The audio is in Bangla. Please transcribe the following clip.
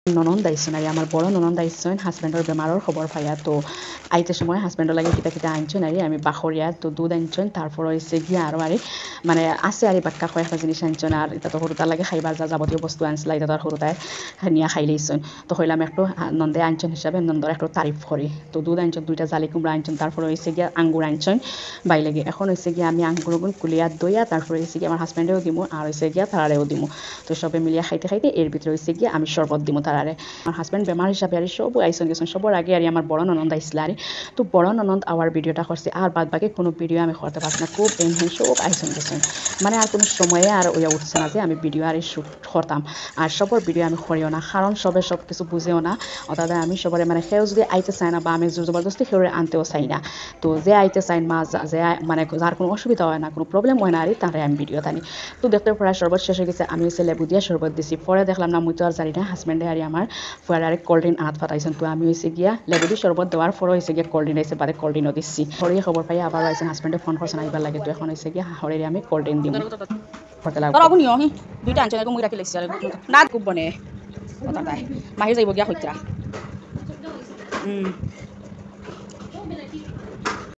ননদ আইসন আর আমার বড় ননদ আইসন হাজব্যান্ডের বেমারের খবর পাইয়া তো আইতে সময় হাজব্যান্ডের লাগে কিতা কিতা আনছেন আর আমি বাখরিয়া তো দুধ আনছেন তারপর হয়েছে গিয়া আরও আর মানে আছে আর বাক্কা কয়েকটা জিনিস আনছেন আর এটা তো সরুতার লাগে খাইবার যা যাবতীয় বস্তু আনছিল এটা তো আর সরুতায় নিয়ে খাই লইছেন তো হইলাম একটু নন্দে আনছেন হিসাবে নন্দর একটু তারিফ করি তো দুধ আনছেন 2টা জালি কুমড়া আনছেন তারপর হয়েছে গিয়া আঙ্গুর আনছেন বাই লাগে এখন হয়েছে গিয়া আমি আঙ্গুরগুন কুলিয়া দইয়া তারপরে হয়েছে গিয়ে আমার হাজব্যান্ডেও দিমু আর হয়েছে গিয়া তারারেও দিমু তো সবে মিলিয়া খাইতে খাইতে এর ভিতরে হয়েছে গিয়া আমি শরবত দিমু তারারে আমার হাজব্যান্ড বেমার হিসাবে আর সব আইসন গেছেন সবার আগে আর আমার বড় ননদ আইসলা আর তো বড় ননদ আওয়ার ভিডিওটা করছে আর বাদ বাকি কোনো ভিডিও আমি করতে পারছি না খুব এনহেন সব আইসন গেছেন মানে আর কোনো সময়ে আর ওইয়া উঠছে না যে আমি ভিডিও আর শ্যুট করতাম আর সবার ভিডিও আমি করিও না কারণ সবে সব কিছু বুঝেও না অর্থাৎ আমি সবারে মানে সেও যদি আইতে চায় না বা আমি জোর জবরদস্তি সেওরে আনতেও চাই না তো যে আইতে চাই মা যে মানে যার কোনো অসুবিধা হয় না কোনো প্রবলেম হয় না আর তারে আমি ভিডিও টানি তো দেখতে প্রায় শরবত শেষ হয়ে গেছে আমি হচ্ছে লেবু দিয়া শরবত দিছি পরে দেখলাম না মুই তো আর জানি না হাজব্যান্ডে আর আমার ফুয়ার আরেক কোল্ড ড্রিঙ্ক আনাত ফাটাইছেন তো আমি হয়েছে গিয়া লেবু দিয়ে শরবত দেওয়ার পরে হয়েছে গিয়া কোল্ড ড্রিঙ্ক আইসে বাদে কোল্ড ড্রিঙ্কও দিচ্ছি হরিয়ে খবর পাই আবার আইসেন হাজব্যান্ডে ফোন করছেন আইবার লাগে তো এখন হয়েছে গিয়া হরিয়ে আমি কোল্ড ড্রিঙ্ক দিব করতে লাগবে তরগুনি অহি দুইটা আনছেন এরকম মুই রাখি লাগছি আর না খুব বনে কথা তাই মাহির যাইব গিয়া হইতরা